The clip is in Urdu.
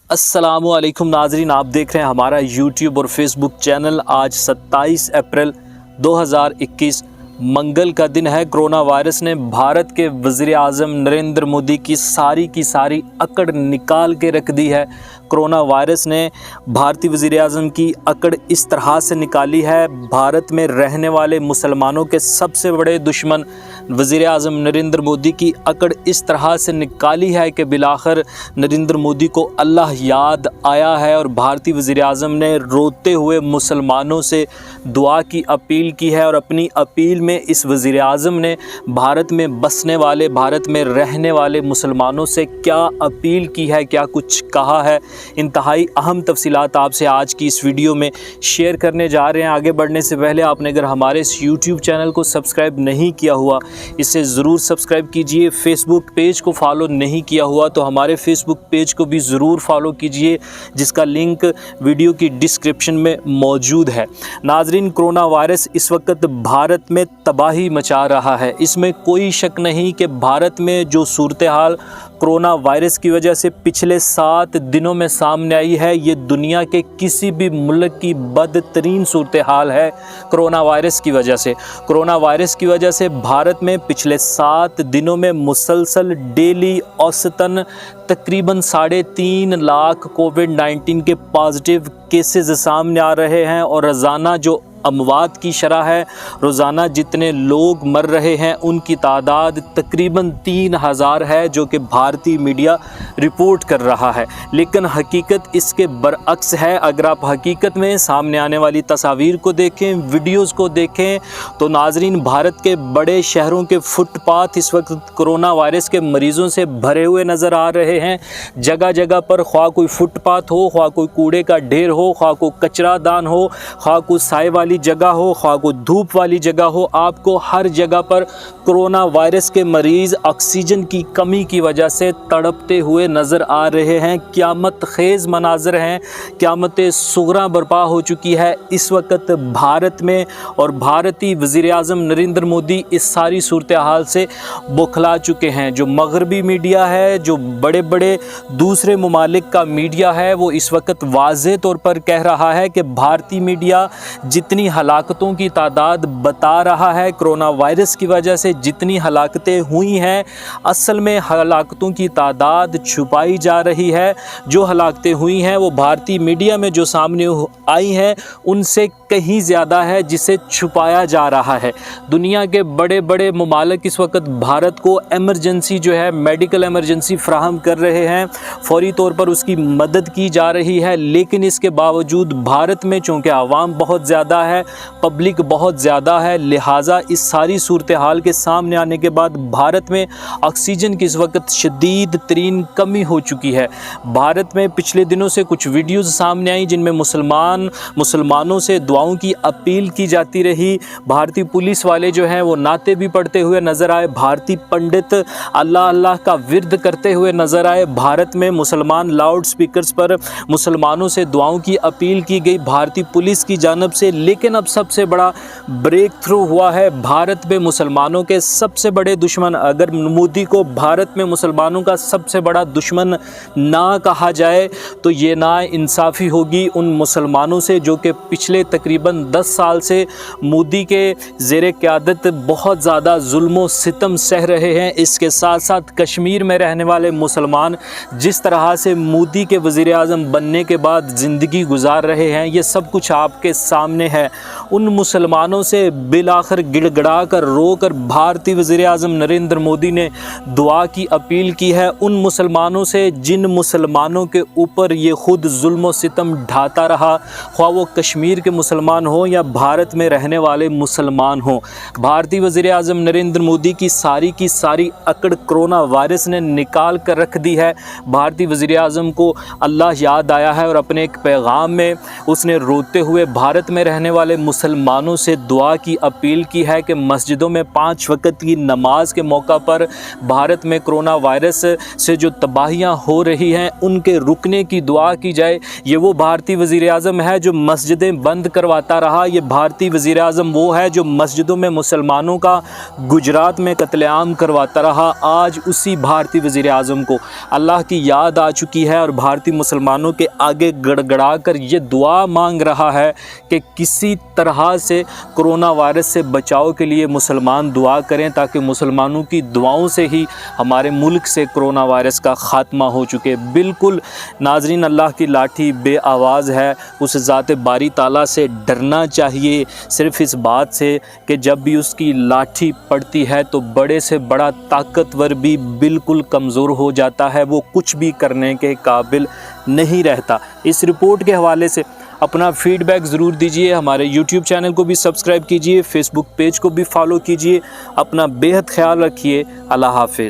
السلام علیکم ناظرین، آپ دیکھ رہے ہیں ہمارا یوٹیوب اور فیس بک چینل۔ آج 27 اپریل 2021 منگل کا دن ہے۔ کرونا وائرس نے بھارت کے وزیر اعظم نریندر مودی کی ساری اکڑ نکال کے رکھ دی ہے۔ کرونا وائرس نے بھارتی وزیر اعظم کی اکڑ اس طرح سے نکالی ہے، بھارت میں رہنے والے مسلمانوں کے سب سے بڑے دشمن وزیر اعظم نریندر مودی کی اکڑ اس طرح سے نکالی ہے کہ بالآخر نریندر مودی کو اللہ یاد آیا ہے اور بھارتی وزیر اعظم نے روتے ہوئے مسلمانوں سے دعا کی اپیل کی ہے، اور اپنی اپیل میں اس وزیر اعظم نے بھارت میں بسنے والے، بھارت میں رہنے والے مسلمانوں سے کیا اپیل کی ہے، کیا کچھ کہا ہے، انتہائی اہم تفصیلات آپ سے آج کی اس ویڈیو میں شیئر کرنے جا رہے ہیں۔ آگے بڑھنے سے پہلے آپ نے اگر ہمارے اس یوٹیوب چینل کو سبسکرائب نہیں کیا ہوا، اسے ضرور سبسکرائب کیجئے۔ فیس بک پیج کو فالو نہیں کیا ہوا تو ہمارے فیس بک پیج کو بھی ضرور فالو کیجئے، جس کا لنک ویڈیو کی ڈسکرپشن میں موجود ہے۔ ناظرین، کرونا وائرس اس وقت بھارت میں تباہی مچا رہا ہے۔ اس میں کوئی شک نہیں کہ بھارت میں جو صورتحال کرونا وائرس کی وجہ سے پچھلے 7 دنوں میں سامنے آئی ہے، یہ دنیا کے کسی بھی ملک کی بدترین صورتحال ہے۔ کرونا وائرس کی وجہ سے بھارت میں پچھلے 7 دنوں میں مسلسل ڈیلی اوسطاً تقریباً 3.5 لاکھ کووڈ-19 کے پازیٹیو کیسز سامنے آ رہے ہیں، اور روزانہ جو اموات کی شرح ہے، روزانہ جتنے لوگ مر رہے ہیں ان کی تعداد تقریباً 3000 ہے، جو کہ بھارتی میڈیا رپورٹ کر رہا ہے۔ لیکن حقیقت اس کے برعکس ہے۔ اگر آپ حقیقت میں سامنے آنے والی تصاویر کو دیکھیں، ویڈیوز کو دیکھیں، تو ناظرین، بھارت کے بڑے شہروں کے فٹ پاتھ اس وقت کرونا وائرس کے مریضوں سے بھرے ہوئے نظر آ رہے ہیں۔ جگہ جگہ پر خواہ کوئی فٹ پاتھ ہو، خواہ کوئی کوڑے کا ڈھیر ہو، خواہ کوئی کچرا دان ہو، خواہ کوئی سائے والی جگہ ہو، خواہ کوئی دھوپ والی جگہ ہو، آپ کو ہر جگہ پر کرونا وائرس کے مریض آکسیجن کی کمی کی وجہ سے تڑپتے ہوئے نظر آ رہے ہیں۔ قیامت خیز مناظر ہیں، قیامت صغریٰ برپا ہو چکی ہے اس وقت بھارت میں، اور بھارتی وزیر اعظم نریندر مودی اس ساری صورتحال سے بوکھلا چکے ہیں۔ جو مغربی میڈیا ہے، جو بڑے بڑے دوسرے ممالک کا میڈیا ہے، وہ اس وقت واضح طور پر کہہ رہا ہے کہ بھارتی میڈیا جتنی ہلاکتوں کی تعداد بتا رہا ہے، کرونا وائرس کی وجہ سے جتنی ہلاکتیں ہوئی ہیں، اصل میں ہلاکتوں کی تعداد چھپائی جا رہی ہے۔ جو ہلاکتیں ہوئی ہیں وہ بھارتی میڈیا میں جو سامنے آئی ہیں ان سے کہیں زیادہ ہے، جسے چھپایا جا رہا ہے۔ دنیا کے بڑے بڑے ممالک اس وقت بھارت کو ایمرجنسی جو ہے، میڈیکل ایمرجنسی فراہم کر رہے ہیں، فوری طور پر اس کی مدد کی جا رہی ہے، لیکن اس کے باوجود بھارت میں چونکہ عوام بہت زیادہ ہے، پبلک بہت زیادہ ہے، لہٰذا اس ساری صورتحال کے سامنے آنے کے بعد بھارت میں آکسیجن کی اس وقت شدید ترین کمی ہو چکی ہے۔ بھارت میں پچھلے دنوں سے کچھ ویڈیوز سامنے آئیں جن میں مسلمانوں سے دعاؤں کی اپیل کی جاتی رہی۔ بھارتی پولیس والے جو ہیں وہ نعتیں بھی پڑھتے ہوئے نظر آئے، بھارتی پنڈت اللہ اللہ کا ورد کرتے ہوئے نظر آئے۔ بھارت میں مسلمان لاؤڈ سپیکرز پر مسلمانوں سے دعاؤں کی اپیل کی گئی بھارتی پولیس کی جانب سے۔ لیکن اب سب سے بڑا بریک تھرو ہوا ہے۔ بھارت میں مسلمانوں کے سب سے بڑے دشمن، اگر مودی کو بھارت میں مسلمانوں کا سب سے بڑا دشمن نہ کہا جائے تو یہ نا انصافی ہوگی ان مسلمانوں سے جو کہ پچھلے تقریباً 10 سال سے مودی کے زیر قیادت بہت زیادہ ظلم و ستم سہ رہے ہیں۔ اس کے ساتھ ساتھ کشمیر میں رہنے والے مسلمان جس طرح سے مودی کے وزیر اعظم بننے کے بعد زندگی گزار رہے ہیں، یہ سب کچھ آپ کے سامنے ہے۔ ان مسلمانوں سے بالآخر گڑ گڑا کر رو کر بھارتی وزیر اعظم نریندر مودی نے دعا کی اپیل کی ہے، ان مسلمانوں سے جن مسلمانوں کے اوپر یہ خود ظلم و ستم ڈھاتا رہا، خواہ وہ کشمیر کے مسلمان ہوں یا بھارت میں رہنے والے مسلمان ہوں۔ بھارتی وزیر اعظم نریندر مودی کی ساری اکڑ کرونا وائرس نے نکال کر رکھ دی ہے۔ بھارتی وزیر اعظم کو اللہ یاد آیا ہے اور اپنے ایک پیغام میں اس نے روتے ہوئے بھارت میں رہنے والے مسلمانوں سے دعا کی اپیل کی ہے کہ مسجدوں میں 5 وقت کی نماز کے موقع پر بھارت میں کرونا وائرس سے جو تباہیاں ہو رہی ہیں ان کے رکنے کی دعا کی جائے۔ یہ وہ بھارتی وزیر اعظم ہے جو مسجدیں بند کرواتا رہا، یہ بھارتی وزیر اعظم وہ ہے جو مسجدوں میں مسلمانوں کا گجرات میں قتل عام کرواتا رہا۔ آج اسی بھارتی وزیر اعظم کو اللہ کی یاد آ چکی ہے اور بھارتی مسلمانوں کے آگے گڑ گڑا کر یہ دعا مانگ رہا ہے کہ کسی طرح سے کرونا وائرس سے بچاؤ کے لیے مسلمان دعا کریں، تاکہ مسلمانوں کی دعاؤں سے ہی ہمارے ملک سے کرونا وائرس کا خاتمہ ہو چکے۔ بالکل ناظرین، اللہ کی لاٹھی بے آواز ہے، اس ذات باری تعالیٰ سے ڈرنا چاہیے، صرف اس بات سے کہ جب بھی اس کی لاٹھی پڑتی ہے تو بڑے سے بڑا طاقتور بھی بالکل کمزور ہو جاتا ہے، وہ کچھ بھی کرنے کے قابل نہیں رہتا۔ اس رپورٹ کے حوالے سے اپنا فیڈ بیک ضرور دیجئے، ہمارے یوٹیوب چینل کو بھی سبسکرائب کیجئے، فیس بک پیج کو بھی فالو کیجئے۔ اپنا بے حد خیال رکھیے۔ اللہ حافظ۔